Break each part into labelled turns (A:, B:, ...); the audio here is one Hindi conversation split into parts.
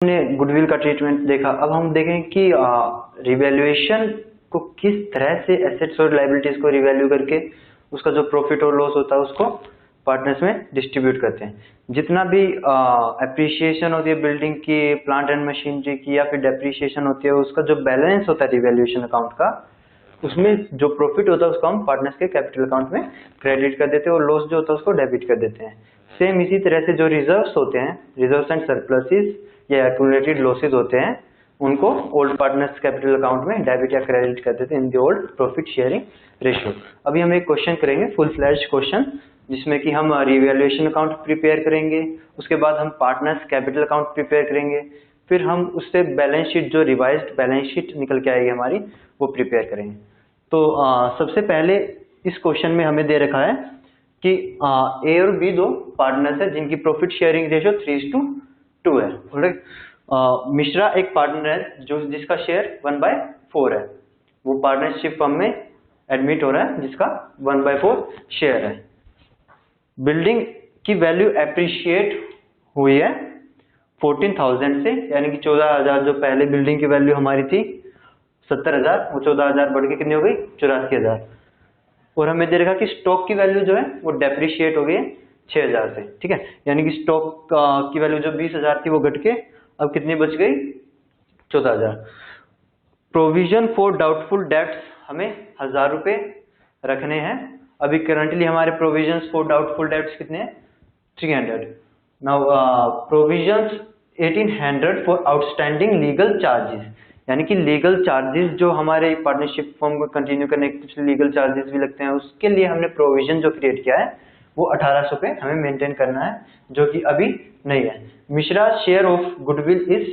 A: हमने गुडविल का ट्रीटमेंट देखा। अब हम देखेंगे कि रिवैल्यूएशन को किस तरह से एसेट्स और लायबिलिटीज को रिवैल्यू करके उसका जो प्रॉफिट और लॉस होता है उसको पार्टनर्स में डिस्ट्रीब्यूट करते हैं। जितना भी एप्रिसिएशन होती है बिल्डिंग की, प्लांट एंड मशीनरी की, या फिर डेप्रिसिएशन होती है, उसका जो बैलेंस होता है रिवैल्यूएशन अकाउंट का, उसमें जो प्रॉफिट होता है उसको हम पार्टनर्स के कैपिटल अकाउंट में क्रेडिट कर देते हैं और लॉस जो होता है उसको डेबिट कर देते हैं। सेम इसी तरह से जो रिजर्व्स होते हैं, रिजर्व्स एंड सरप्लसेस या एक्यूमुलेटेड लॉसेस होते हैं, उनको ओल्ड पार्टनर्स कैपिटल अकाउंट में डेबिट या क्रेडिट कर देते हैं in the old profit sharing ratio. अभी हम एक क्वेश्चन करेंगे, फुल फ्लैश्ड क्वेश्चन, जिसमें कि हम रिवैल्यूएशन अकाउंट प्रिपेयर करेंगे, उसके बाद हम पार्टनर्स कैपिटल अकाउंट प्रिपेयर करेंगे, फिर हम उससे बैलेंस शीट, जो रिवाइज्ड बैलेंस शीट निकल के आएगी हमारी, वो प्रिपेयर करेंगे। तो सबसे पहले इस क्वेश्चन में हमें दे रखा है कि ए और बी दो पार्टनर्स है जिनकी प्रॉफिट शेयरिंग रेशियो 3:2 है। मिश्रा एक पार्टनर है जो जिसका शेयर 1/4 है। वो पार्टनरशिप फर्म में एडमिट हो रहा है जिसका 1/4 शेयर है। बिल्डिंग की वैल्यू एप्रिशिएट हुई है 14,000 से, यानी कि 14,000 जो पहले बिल्डिंग की वैल्यू हमारी थी 70,000, वो 14,000 बढ़ के कितनी हो गई 84,000। और हमें दे रखा कि स्टॉक की वैल्यू जो है वो डेप्रिशिएट हो गई है 6,000 से, ठीक है। यानी कि स्टॉक की वैल्यू जो 20,000 थी वो घट के अब कितनी बच गई 14,000। प्रोविजन फॉर डाउटफुल डेट्स हमें 1,000 रुपए रखने हैं। अभी करंटली हमारे प्रोविजंस फॉर डाउटफुल डेट्स कितने हैं 300। Now provisions 1,800 for outstanding legal charges, यानी कि लीगल चार्जेस जो हमारे पार्टनरशिप फॉर्म को कंटिन्यू करने के कुछ लीगल चार्जेस भी लगते हैं, उसके लिए हमने प्रोविजन जो क्रिएट किया है वो 1,800 पे हमें मेंटेन करना है, जो कि अभी नहीं है। Mishra share of goodwill is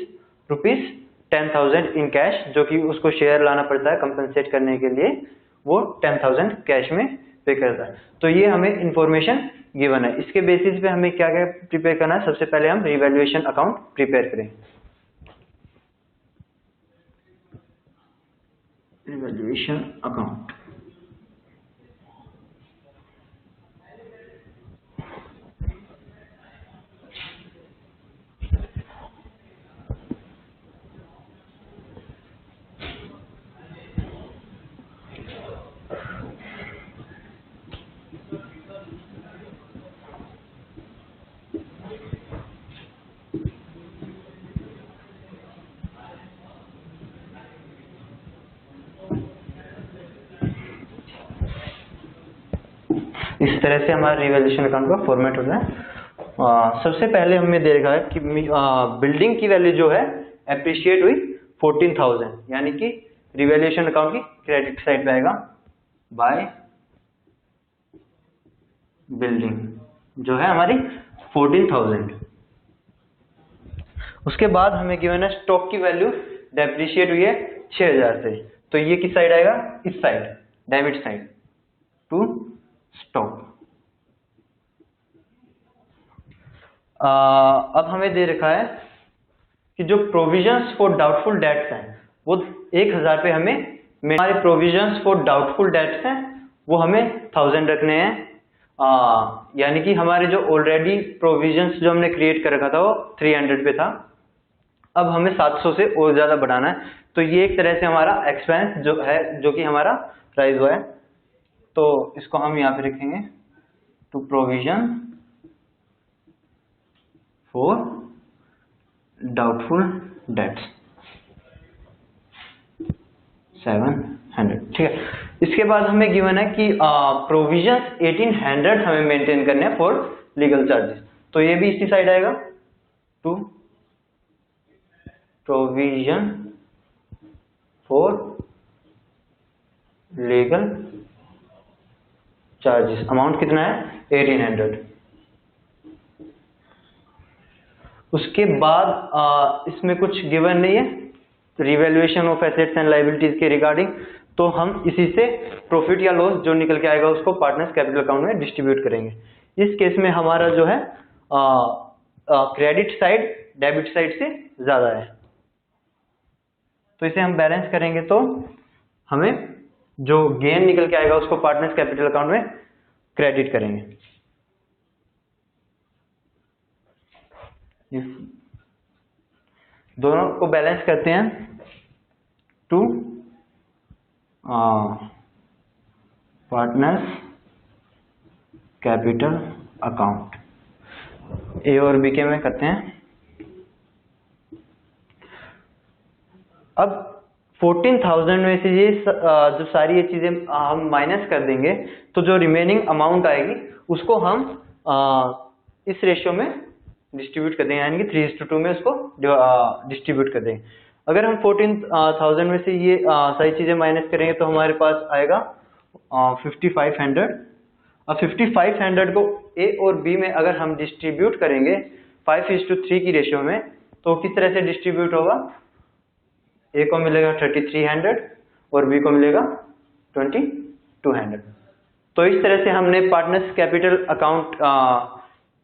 A: ₹10,000 in cash, जो कि उसको शेयर लाना पड़ता है कंपनसेट करने के लिए, वो 10,000 कैश में पे करता है। तो ये हमें इंफॉर्मेशन गिवन है। इसके बेसिस पे हमें क्या क्या प्रिपेयर करना है। सबसे पहले हम रिवैल्यूएशन अकाउंट प्रिपेयर करें। रिवैल्यूएशन अकाउंट इस तरह से हमारा रिवैल्यूएशन अकाउंट का फॉर्मेट होता है। सबसे पहले हमें दे रखा है कि बिल्डिंग की वैल्यू जो है एप्रिशिएट हुई 14,000, यानी कि रिवैल्यूएशन अकाउंट की क्रेडिट साइड पे आएगा बाय बिल्डिंग जो है हमारी 14,000। उसके बाद हमें गिवन है स्टॉक की वैल्यू डेप्रिशिएट हुई है 6,000 से, तो ये किस साइड आएगा, इस side, debit side to stock. अब हमें दे रखा है कि जो प्रोविजंस फॉर डाउटफुल डेट्स हैं वो 1,000 पे हमें, हमारे प्रोविजंस फॉर डाउटफुल डेट्स हैं वो हमें 1,000 रखने हैं। यानी कि हमारे जो ऑलरेडी प्रोविजंस जो हमने क्रिएट कर रखा था वो 300 पे था, अब हमें 700 से और ज्यादा बढ़ाना है। तो ये एक तरह से हमारा एक्सपेंस जो है, जो कि हमारा राइज हुआ है, तो इसको हम यहाँ पे रखेंगे to provision for doubtful debts 700, ठीक है। इसके बाद हमें गिवन है कि प्रोविजंस 1,800 हमें मेंटेन करने हैं फॉर लीगल चार्जेस, तो ये भी इसी साइड आएगा to provision for legal charges. Amount कितना है 1,800। उसके बाद इसमें कुछ गिवन नहीं है revaluation of assets and liabilities के रिगार्डिंग, तो हम इसी से प्रॉफिट या लॉस जो निकल के आएगा उसको पार्टनर्स कैपिटल अकाउंट में डिस्ट्रीब्यूट करेंगे। इस केस में हमारा जो है क्रेडिट साइड डेबिट साइड से ज्यादा है, तो इसे हम बैलेंस करेंगे तो हमें जो गेन निकल के आएगा उसको पार्टनर्स कैपिटल अकाउंट में क्रेडिट करेंगे। दोनों को बैलेंस करते हैं टू पार्टनर्स कैपिटल अकाउंट, ए और बी के में करते हैं। अब 14,000 में से ये जो सारी ये चीजें हम माइनस कर देंगे, तो जो रिमेनिंग अमाउंट आएगी उसको हम इस रेशियो में डिस्ट्रीब्यूट कर देंगे, यानी कि 3:2 में उसको डिस्ट्रीब्यूट कर देंगे। अगर हम 14,000 में से ये सारी चीजें माइनस करेंगे तो हमारे पास आएगा 5500। अब 5500 को ए और बी में अगर हम डिस्ट्रीब्यूट करेंगे 5:3 की रेशियो में, तो किस तरह से डिस्ट्रीब्यूट होगा? ए को मिलेगा 3300 और बी को मिलेगा 2200। तो इस तरह से हमने पार्टनर्स कैपिटल अकाउंट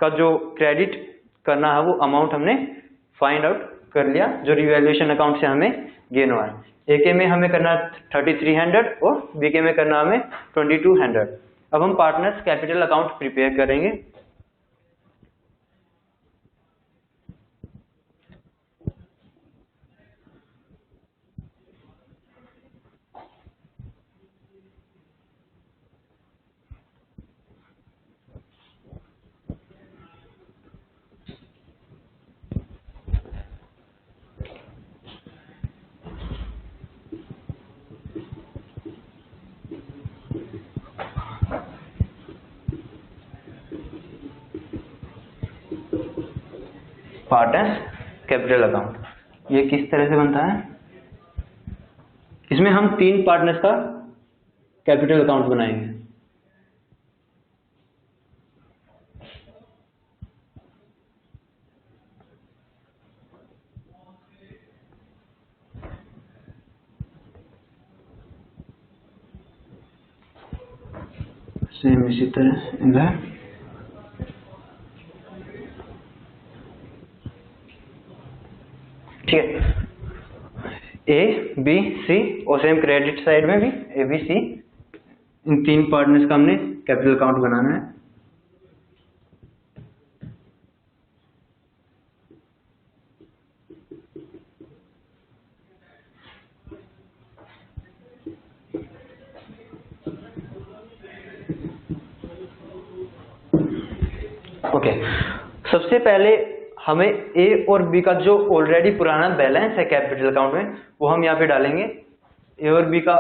A: का जो क्रेडिट करना है वो अमाउंट हमने फाइंड आउट कर लिया, जो रिवैल्यूएशन अकाउंट से हमें गेन हुआ है। ए के में हमें करना 3300 और बी के में करना हमें 2200। अब हम पार्टनर्स कैपिटल अकाउंट प्रिपेयर करेंगे। पार्टनर्स कैपिटल अकाउंट ये किस तरह से बनता है? इसमें हम 3 पार्टनर्स का कैपिटल अकाउंट बनाएंगे। सेम इसी तरह इधर ठीक है, ए बी सी और सेम क्रेडिट साइड में भी A B C, in 3 partners का हमने कैपिटल अकाउंट बनाना है। ओके, सबसे पहले हमें ए और बी का जो ऑलरेडी पुराना बैलेंस है कैपिटल अकाउंट में वो हम यहाँ पे डालेंगे। ए और बी का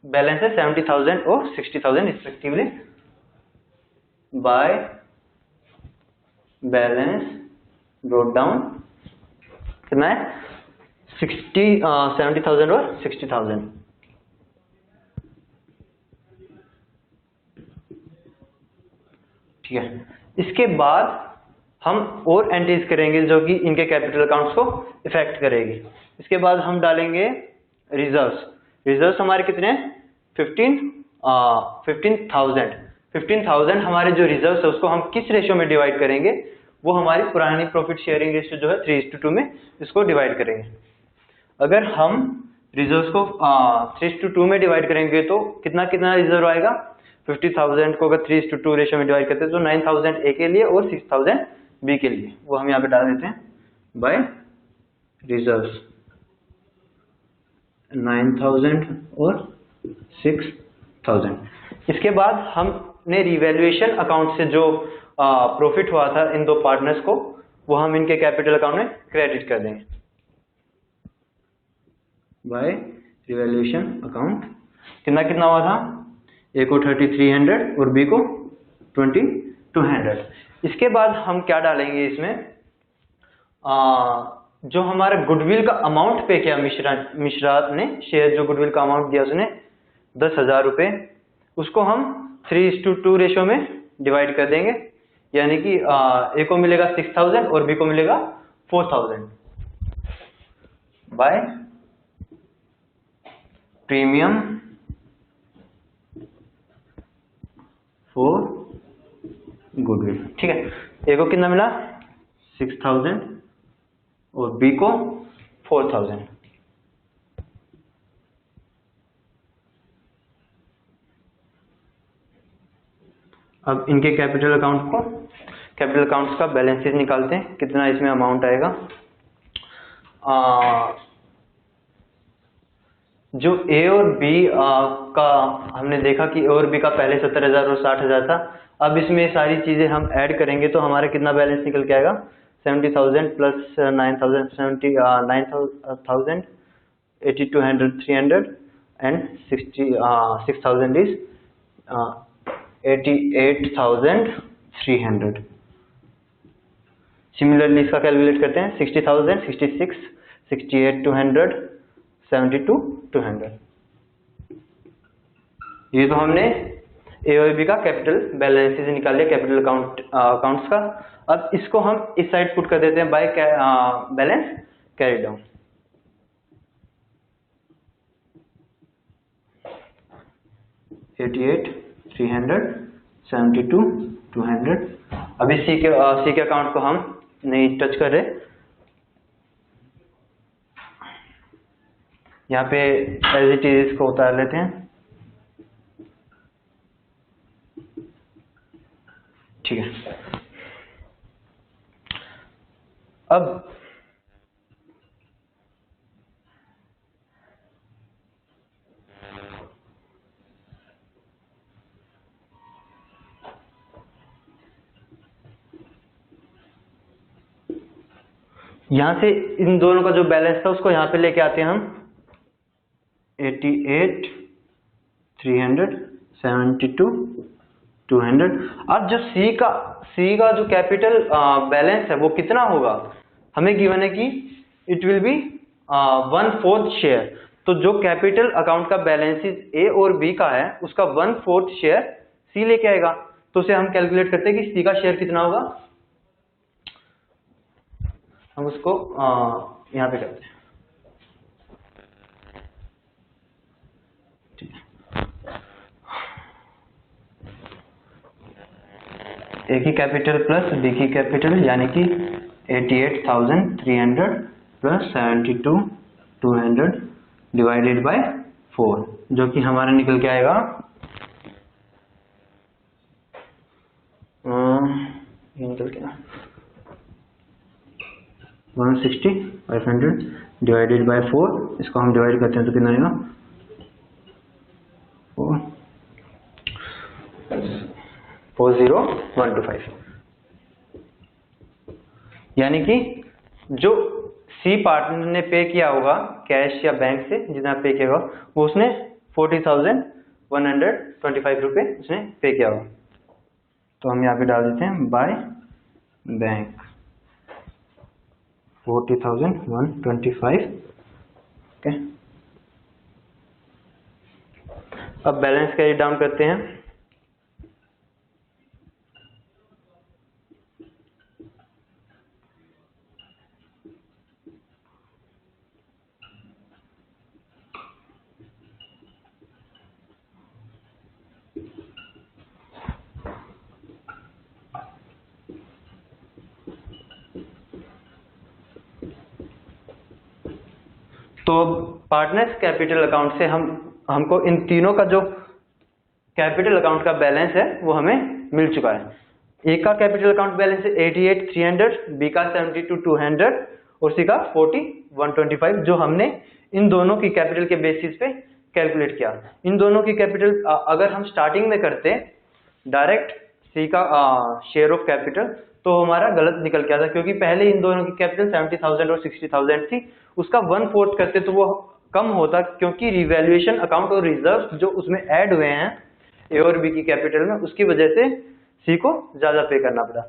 A: बैलेंस है 70,000 और 60,000 respectively. By balance brought down कितना है? 70,000 और 60,000। ठीक है, इसके बाद हम और एंट्रीज करेंगे जो कि इनके कैपिटल अकाउंट्स को इफेक्ट करेगी। इसके बाद हम डालेंगे रिजर्व्स। रिजर्व्स हमारे कितने हैं? 15,000 हमारे जो रिजर्व्स है उसको हम किस रेशियो में डिवाइड करेंगे? वो हमारी पुरानी प्रॉफिट शेयरिंग रेशियो जो है 3:2 में इसको डिवाइड करेंगे। अगर हम रिजर्व्स को 3:2 में डिवाइड करेंगे तो कितना कितना रिजर्व आएगा? 50,000 को अगर 3:2 रेशियो में डिवाइड करते हैं तो 9,000 ए के लिए और 6,000 बी के लिए, वो हम यहाँ पे डाल देते हैं बाय रिजर्व्स 9,000 और 6,000। इसके बाद हमने रिवैल्यूएशन अकाउंट से जो प्रॉफिट हुआ था इन 2 पार्टनर्स को वो हम इनके कैपिटल अकाउंट में क्रेडिट कर देंगे बाय रिवैल्यूएशन अकाउंट। कितना कितना हुआ था? ए को 3300 और बी को 2200। इसके बाद हम क्या डालेंगे इसमें? जो हमारा गुडविल का अमाउंट पे किया मिश्रा ने, शेयर जो गुडविल का अमाउंट दिया उसने 10,000 रुपये, उसको हम 3:2 रेशियो में डिवाइड कर देंगे, यानी कि ए को मिलेगा 6,000 और बी को मिलेगा 4,000 बाय प्रीमियम फॉर गुडविल। ठीक है, ए को कितना मिला? 6,000 और बी को 4,000। अब इनके कैपिटल अकाउंट्स का बैलेंसेस निकालते हैं, कितना इसमें अमाउंट आएगा। जो ए और बी का हमने देखा कि ए और बी का पहले 70,000 और 60,000 था। अब इसमें सारी चीजें हम ऐड करेंगे तो हमारा कितना बैलेंस निकल के आएगा? 70,000 प्लस 9,000, 9,000, 8,200, 300 एंड 6,000 इज 88,300। सिमिलरली इसका कैलकुलेट करते हैं। 60,000, 66, 68,200, 72,200। ये तो हमने ए और बी का कैपिटल बैलेंसेस निकाल लिया, कैपिटल अकाउंट्स का। अब इसको हम इस साइड पुट कर देते हैं बाय बैलेंस कैरी डाउन। $88,300, $72,200। अभी सी के अकाउंट को हम नहीं टच कर रहे, यहाँ पे एज इट इज इसको उतार लेते हैं। ठीक है। अब यहां से इन दोनों का जो बैलेंस था उसको यहां पे लेके आते हैं हम। 88,300, 72,200। अब जो सी का जो कैपिटल बैलेंस है वो कितना होगा? हमें गिवन है कि इट विल बी 1/4 शेयर। तो जो कैपिटल अकाउंट का बैलेंसेस ए और बी का है उसका 1/4 शेयर सी लेके आएगा। तो उसे हम कैलकुलेट करते हैं कि सी का शेयर कितना होगा। हम उसको यहाँ पे करते हैं। ए की कैपिटल प्लस बी की कैपिटल यानी कि 88,300 प्लस 72,200 डिवाइडेड बाय 4, जो कि हमारा निकल के आएगा 160, 500 डिवाइडेड बाय 4। इसको हम डिवाइड करते हैं तो कितना आएगा? 40125। यानी कि जो सी पार्टनर ने पे किया होगा कैश या बैंक से, जितना पे किया होगा वो उसने 40,125 रुपये उसने पे किया होगा। तो हम यहाँ पे डाल देते हैं बाय बैंक 40,125। ओके। अब बैलेंस कैरी डाउन करते हैं। तो पार्टनर्स कैपिटल अकाउंट से हमको इन तीनों का जो कैपिटल अकाउंट का बैलेंस है वो हमें मिल चुका है। ए का कैपिटल अकाउंट बैलेंस है 88,300, बी का 72,200 और सी का 40,125, जो हमने इन दोनों की कैपिटल के बेसिस पे कैलकुलेट किया। इन दोनों की कैपिटल अगर हम स्टार्टिंग में करते डायरेक्ट सी का शेयर ऑफ कैपिटल तो हमारा गलत निकल के आता, क्योंकि पहले इन दोनों की कैपिटल 70,000 और 60,000 थी। उसका 1/4 करते तो वो कम होता, क्योंकि रिवैल्यूएशन अकाउंट और रिजर्व जो उसमें ऐड हुए हैं ए और बी की कैपिटल में, उसकी वजह से सी को ज्यादा पे करना पड़ा।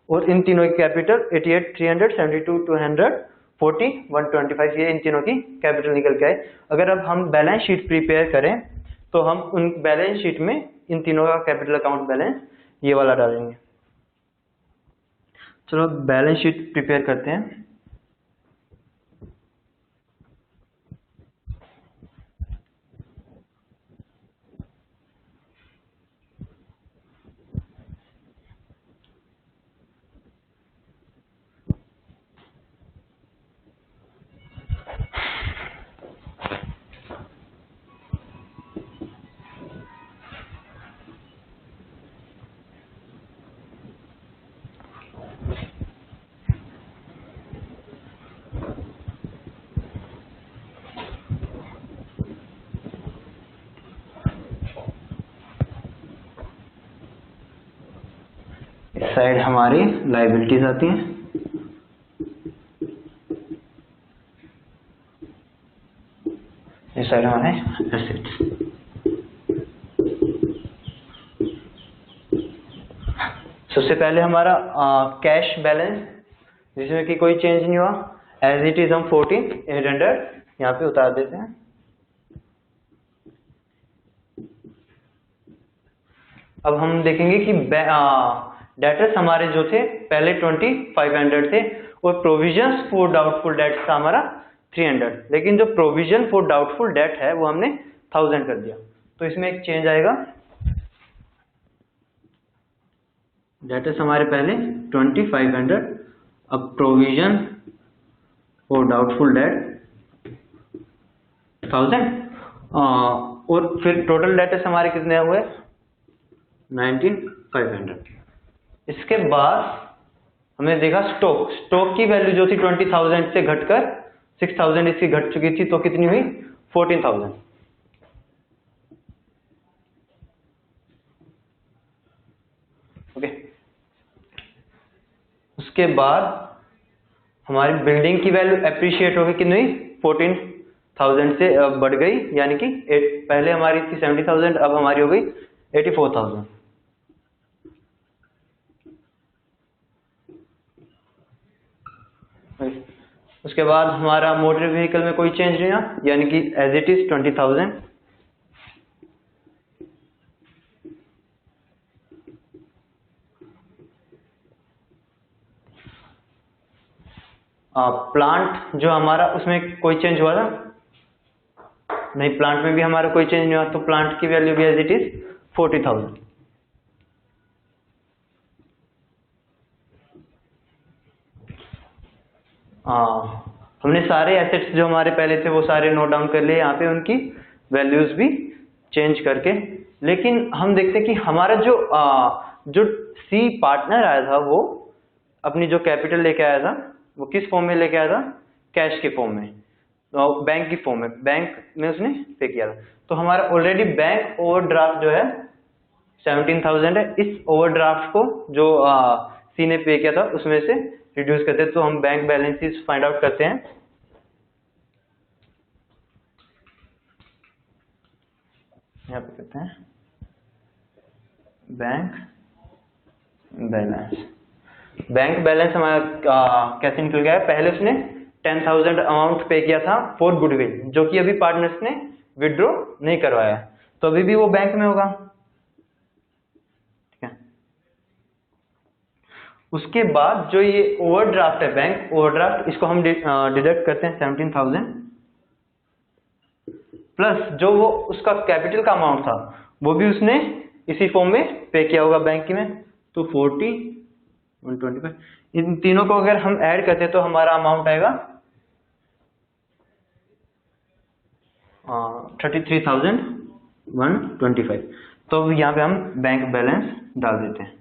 A: और इन तीनों की कैपिटल 88,300, 72,200, 40,125 ये इन तीनों की कैपिटल निकल के आए। अगर अब हम बैलेंस शीट प्रिपेयर करें तो हम उन बैलेंस शीट में इन तीनों का कैपिटल अकाउंट बैलेंस ये वाला डालेंगे। चलो बैलेंस शीट प्रिपेयर करते हैं। इस साइड हमारी लाइबिलिटीज आती हैं, इस साइड हमारे एसेट्स। सबसे पहले हमारा कैश बैलेंस, जिसमें कि कोई चेंज नहीं हुआ, एज इट इज हम 14,800 यहाँ पे उतार देते हैं। अब हम देखेंगे कि डेटर्स हमारे जो थे पहले 2,500 थे और प्रोविजंस फॉर डाउटफुल डेट था हमारा 300, लेकिन जो प्रोविजन फॉर डाउटफुल डेट है वो हमने 1000 कर दिया। तो इसमें एक चेंज आएगा, डेटर्स हमारे पहले 2,500, अब प्रोविजन फॉर डाउटफुल डेट 1000 और फिर टोटल डेटर्स हमारे कितने हुए 19,500। इसके बाद हमने देखा स्टॉक की वैल्यू जो थी 20,000 से घटकर 6,000 इसकी घट चुकी थी, तो कितनी हुई 14,000। ओके, उसके बाद हमारी बिल्डिंग की वैल्यू एप्रिशिएट होगी, कितनी हुई 14,000 से बढ़ गई, यानी कि पहले हमारी थी 70,000, अब हमारी हो गई 84,000। उसके बाद हमारा मोटर व्हीकल में कोई चेंज नहीं है, यानी कि एज इट इज 20,000। प्लांट जो हमारा, उसमें कोई चेंज हुआ था नहीं, प्लांट में भी हमारा कोई चेंज नहीं हुआ, तो प्लांट की वैल्यू भी एज इट इज 40,000। हमने सारे एसेट्स जो हमारे पहले थे वो सारे नोट डाउन कर लिए यहाँ पे, उनकी वैल्यूज भी चेंज करके। लेकिन हम देखते हैं कि हमारा जो सी पार्टनर आया था वो अपनी जो कैपिटल लेके आया था वो किस फॉर्म में लेके आया था, कैश के फॉर्म में, तो बैंक की फॉर्म में, बैंक में उसने पे किया था। तो हमारा ऑलरेडी बैंक ओवरड्राफ्ट जो है 17,000 है। इस ओवरड्राफ्ट को जो सी ने पे किया था उसमें से रिड्यूस करते हैं, तो हम बैंक बैलेंसेस फाइंड आउट करते हैं। यहाँ पे करते हैं बैंक बैलेंस। बैंक बैलेंस हमारा कैसे निकल गया है, पहले उसने 10,000 अमाउंट पे किया था फॉर गुडविल, जो कि अभी पार्टनर्स ने विड्रॉ नहीं करवाया, तो अभी भी वो बैंक में होगा। ठीक है, उसके बाद जो ये ओवरड्राफ्ट है, बैंक ओवरड्राफ्ट, इसको हम डिडक्ट करते हैं 17,000 प्लस जो वो उसका कैपिटल का अमाउंट था वो भी उसने इसी फॉर्म में पे किया होगा बैंक में, तो 40, 125, इन तीनों को अगर हम ऐड करते हैं तो हमारा अमाउंट आएगा 33,125। तो यहाँ पे हम बैंक बैलेंस डाल देते हैं।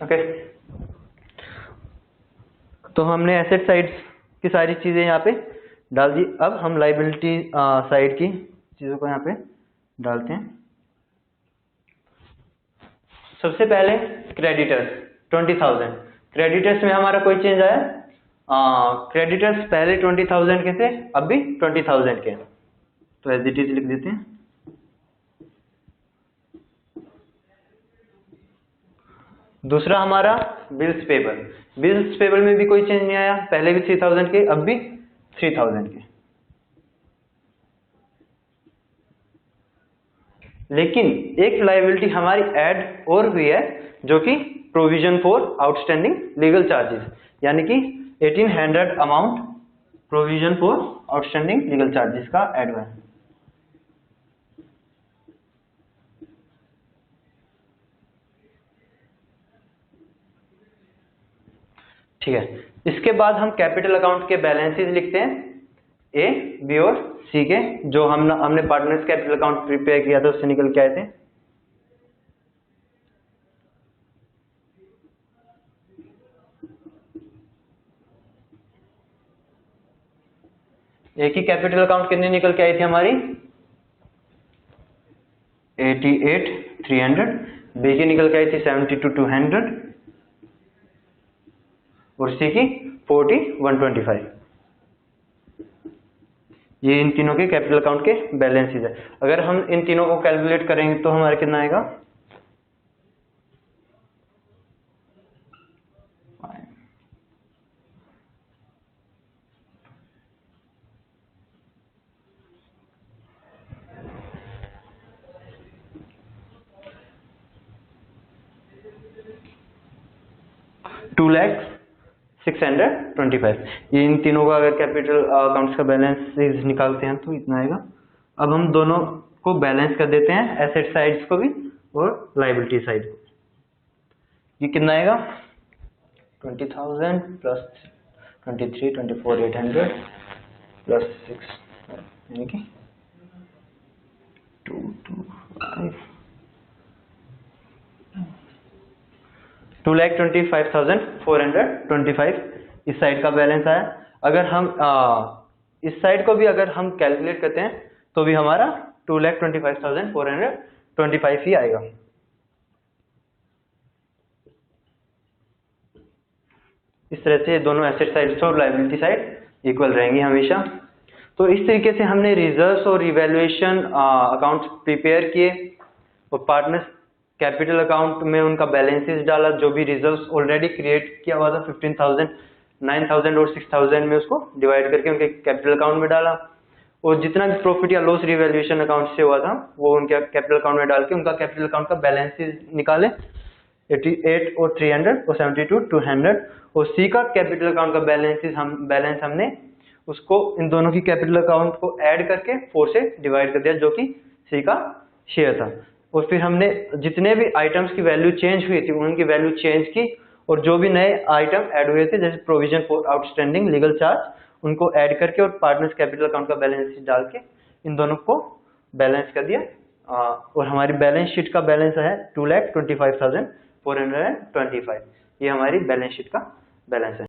A: ओके, तो हमने एसेट साइड की सारी चीजें यहाँ पे डाल दी। अब हम लाइबिलिटी साइड की चीजों को यहाँ पे डालते हैं। सबसे पहले क्रेडिटर्स 20,000, क्रेडिटर्स में हमारा कोई चेंज आया, क्रेडिटर्स पहले 20,000 के थे, अब भी 20,000 के, तो एज इट इज लिख देते हैं। दूसरा हमारा बिल्स पेबल, बिल्स पेबल में भी कोई चेंज नहीं आया, पहले भी 3,000 के, अब भी 3,000 के। लेकिन एक लायबिलिटी हमारी ऐड और हुई है, जो कि provision for outstanding legal charges, यानी कि 1,800 amount provision for outstanding legal charges का ऐड हुआ है। ठीक है, इसके बाद हम कैपिटल अकाउंट के बैलेंसेस लिखते हैं, ए, बी और सी के, जो हमने पार्टनर्स कैपिटल अकाउंट प्रिपेयर किया था उससे निकल के आए थे। ए की कैपिटल अकाउंट कितनी निकल के आई थी हमारी 88,300, बी की निकल के आई थी 72,200 और सी की 40,125। ये इन तीनों के कैपिटल अकाउंट के बैलेंसेस है। अगर हम इन तीनों को कैलकुलेट करेंगे तो हमारा कितना आएगा, 2,06,25। ये इन तीनों का अगर कैपिटल अकाउंट्स का बैलेंस निकालते हैं तो इतना आएगा। अब हम दोनों को बैलेंस कर देते हैं, एसेट साइड्स को भी और लाइबिलिटी साइड को। ये कितना आएगा, 20,000 प्लस 24,800 प्लस 6 यानी कि 2,25,425 इस साइड का बैलेंस आया। अगर हम इस साइड को भी अगर हम कैलकुलेट करते हैं तो भी हमारा 2,25,425 ही आएगा। इस तरह से दोनों एसेट साइड और लायबिलिटी साइड इक्वल रहेंगी हमेशा। तो इस तरीके से हमने रिजर्व्स और इवैल्यूएशन अकाउंट्स प्रिपेयर किए और पार्टनर्स कैपिटल अकाउंट में उनका बैलेंसेस डाला। जो भी रिजर्व्स ऑलरेडी क्रिएट किया हुआ था 15,000, 9,000 और 6,000 में उसको डिवाइड करके उनके कैपिटल अकाउंट में डाला और जितना भी प्रॉफिट या लॉस रिवैल्यूएशन अकाउंट से हुआ था वो उनके कैपिटल अकाउंट में डाल के उनका कैपिटल अकाउंट का बैलेंसेस निकाले 88,300 और 72,200। और सी का कैपिटल अकाउंट का बैलेंस हमने उसको इन दोनों की कैपिटल अकाउंट को ऐड करके 4 से डिवाइड कर दिया जो कि सी का शेयर था। और फिर हमने जितने भी आइटम्स की वैल्यू चेंज हुई थी उनकी वैल्यू चेंज की और जो भी नए आइटम ऐड हुए थे जैसे provision for outstanding legal charge उनको ऐड करके और पार्टनर्स कैपिटल अकाउंट का बैलेंस डाल के इन दोनों को बैलेंस कर दिया। और हमारी बैलेंस शीट का बैलेंस है 2,25,425। ये हमारी बैलेंस शीट का बैलेंस है।